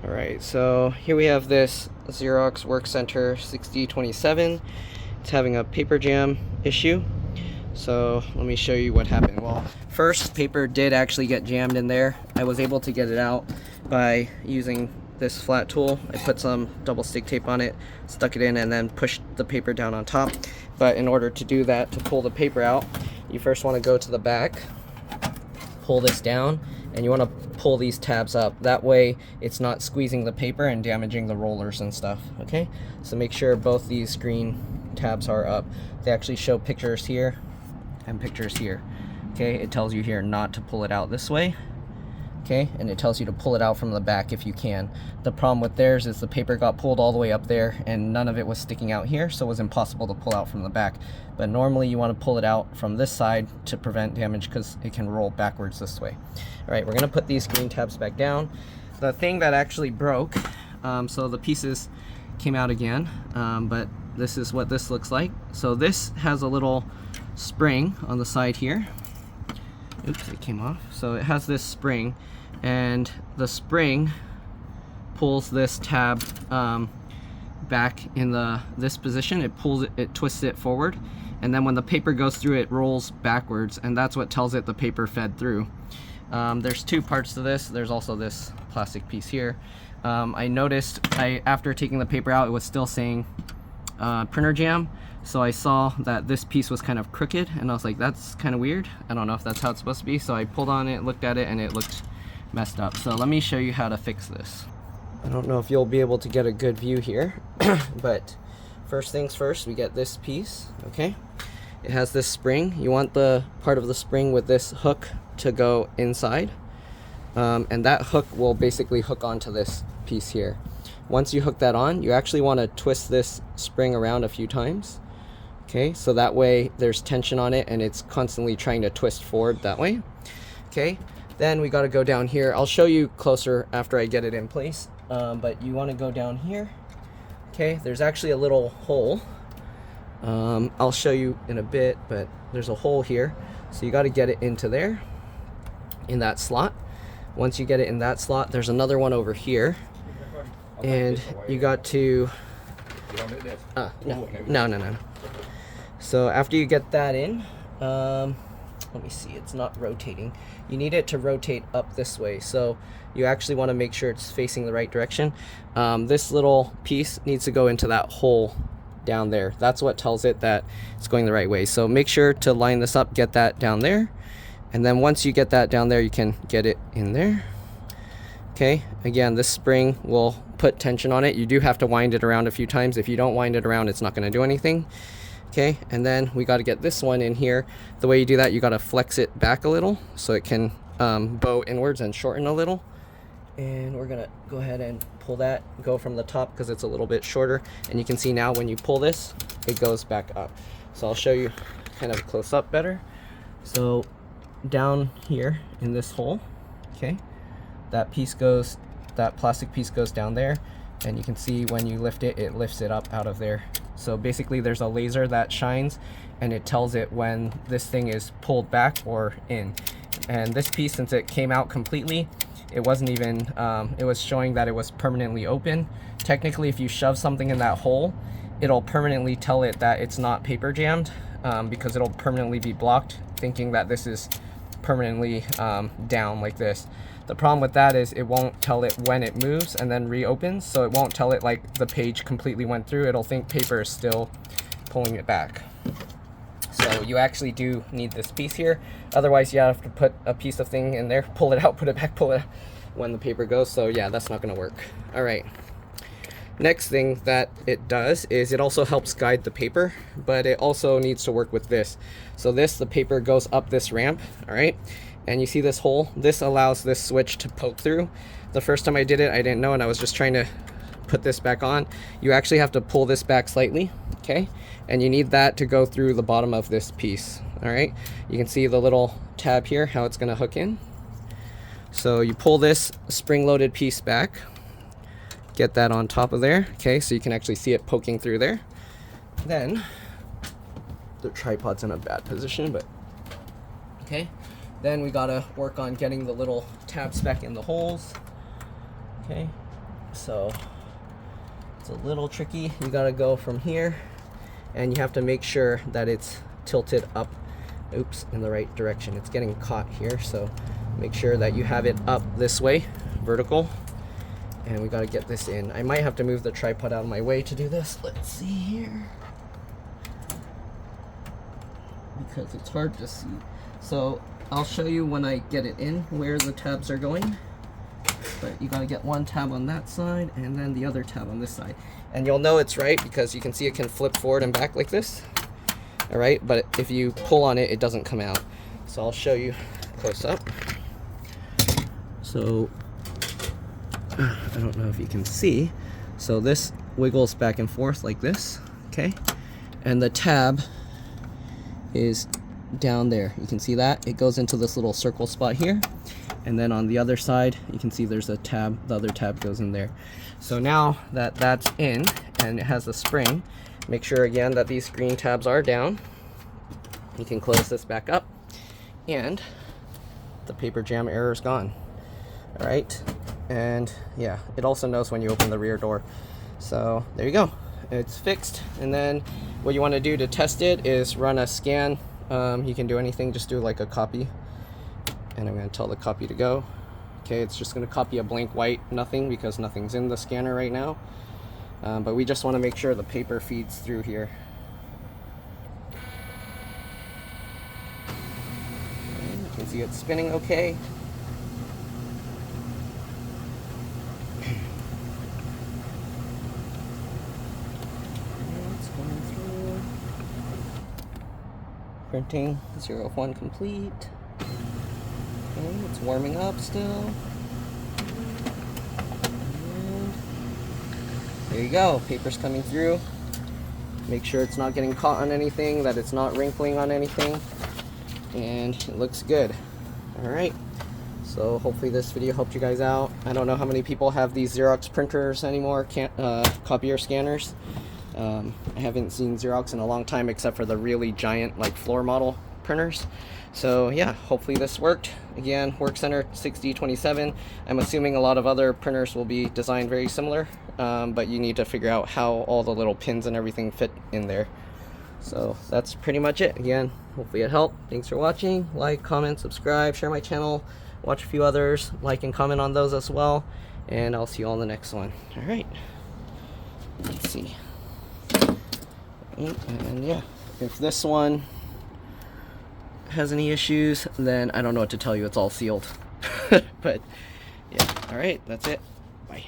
Alright, so here we have this Xerox WorkCentre 6027. It's having a paper jam issue. So let me show you what happened. Well, first, paper did actually get jammed in there. I was able to get it out by using this flat tool. I put some double stick tape on it, stuck it in, and then pushed the paper down on top. But in order to do that, to pull the paper out, you first want to go to the back, pull this down, and you want to pull these tabs up. That way it's not squeezing the paper and damaging the rollers and stuff. Okay, so make sure both these green tabs are up. They actually show pictures here and pictures here. Okay, it tells you here not to pull it out this way. Okay, and it tells you to pull it out from the back if you can. The problem with theirs is the paper got pulled all the way up there and none of it was sticking out here, so it was impossible to pull out from the back. But normally you want to pull it out from this side to prevent damage because it can roll backwards this way. Alright, we're going to put these green tabs back down. The thing that actually broke, so the pieces came out again, but this is what this looks like. So this has a little spring on the side here. Oops, it came off. So it has this spring, and the spring pulls this tab back in this position. It pulls it, it twists it forward, and then when the paper goes through, it rolls backwards, and that's what tells it the paper fed through. There's two parts to this. There's also this plastic piece here. I noticed after taking the paper out, it was still saying printer jam. So I saw that this piece was kind of crooked, and I was like, that's kind of weird. I don't know if that's how it's supposed to be. So I pulled on it, looked at it, and it looked messed up. So let me show you how to fix this. I don't know if you'll be able to get a good view here, but first things first, we get this piece, okay? It has this spring. You want the part of the spring with this hook to go inside, and that hook will basically hook onto this piece here. Once you hook that on, you actually want to twist this spring around a few times. Okay, so that way there's tension on it and it's constantly trying to twist forward that way. Okay, then we got to go down here. I'll show you closer after I get it in place, but you want to go down here. Okay, there's actually a little hole. I'll show you in a bit, but there's a hole here. So you got to get it into there, in that slot. Once you get it in that slot, there's another one over here. And you got to, no. So after you get that in, let me see, it's not rotating. You need it to rotate up this way. So you actually want to make sure it's facing the right direction. This little piece needs to go into that hole down there. That's what tells it that it's going the right way. So make sure to line this up, get that down there. And then once you get that down there, you can get it in there. Okay, again, this spring will put tension on it. You do have to wind it around a few times. If you don't wind it around, it's not going to do anything. Okay, and then we got to get this one in here. The way you do that, you got to flex it back a little so it can bow inwards and shorten a little. And we're going to go ahead and pull that, go from the top because it's a little bit shorter. And you can see now when you pull this, it goes back up. So I'll show you kind of close up better. So down here in this hole, okay, that piece goes, that plastic piece goes down there, and you can see when you lift it, it lifts it up out of there. So basically there's a laser that shines and it tells it when this thing is pulled back or in. And this piece, since it came out completely, it wasn't even, it was showing that it was permanently open. Technically, if you shove something in that hole, it'll permanently tell it that it's not paper jammed, because it'll permanently be blocked, thinking that this is permanently down like this. The problem with that is it won't tell it when it moves and then reopens, so it won't tell it like the page completely went through. It'll think paper is still pulling it back. So you actually do need this piece here. Otherwise you have to put a piece of thing in there, pull it out, put it back, pull it out when the paper goes. So yeah, that's not going to work. All right. Next thing that it does is it also helps guide the paper, but it also needs to work with this. So the paper goes up this ramp, all right? And you see this hole? This allows this switch to poke through. The first time I did it, I didn't know, and I was just trying to put this back on. You actually have to pull this back slightly, okay? And you need that to go through the bottom of this piece, all right? You can see the little tab here, how it's gonna hook in. So you pull this spring-loaded piece back, get that on top of there, okay? So you can actually see it poking through there. Then, the tripod's in a bad position, but, okay? Then we gotta work on getting the little tabs back in the holes. Okay, So it's a little tricky. You gotta go from here, and you have to make sure that it's tilted up, in the right direction. It's getting caught here, so make sure that you have it up this way, vertical. And we gotta get this in. I might have to move the tripod out of my way to do this. Let's see here. Because it's hard to see. So I'll show you when I get it in where the tabs are going. But you gotta get one tab on that side and then the other tab on this side. And you'll know it's right because you can see it can flip forward and back like this. All right, but if you pull on it, it doesn't come out. So I'll show you close up. So I don't know if you can see. So this wiggles back and forth like this, okay? And the tab is down there. You can see that? It goes into this little circle spot here. And then on the other side, you can see there's a tab. The other tab goes in there. So now that that's in and it has a spring, make sure again that these green tabs are down. You can close this back up and the paper jam error is gone. All right. And yeah, it also knows when you open the rear door. So there you go. It's fixed. And then what you want to do to test it is run a scan. You can do anything, just do like a copy. And I'm going to tell the copy to go. Okay, it's just going to copy a blank white nothing because nothing's in the scanner right now. But we just want to make sure the paper feeds through here. Okay, you can see it's spinning okay. It's going through. Printing 0 of 1 complete. Okay, it's warming up still. And there you go, paper's coming through. Make sure it's not getting caught on anything, that it's not wrinkling on anything. And it looks good. Alright, so hopefully this video helped you guys out. I don't know how many people have these Xerox printers anymore, copier scanners. I haven't seen Xerox in a long time except for the really giant like floor model printers. So yeah, hopefully this worked. Again, WorkCentre 6027. I'm assuming a lot of other printers will be designed very similar, but you need to figure out how all the little pins and everything fit in there. So that's pretty much it. Again, hopefully it helped. Thanks for watching. Like, comment, subscribe, share my channel, watch a few others, like and comment on those as well, and I'll see you all in the next one. All right, let's see. And yeah, if this one has any issues, then I don't know what to tell you. It's all sealed. But yeah, all right, that's it. Bye.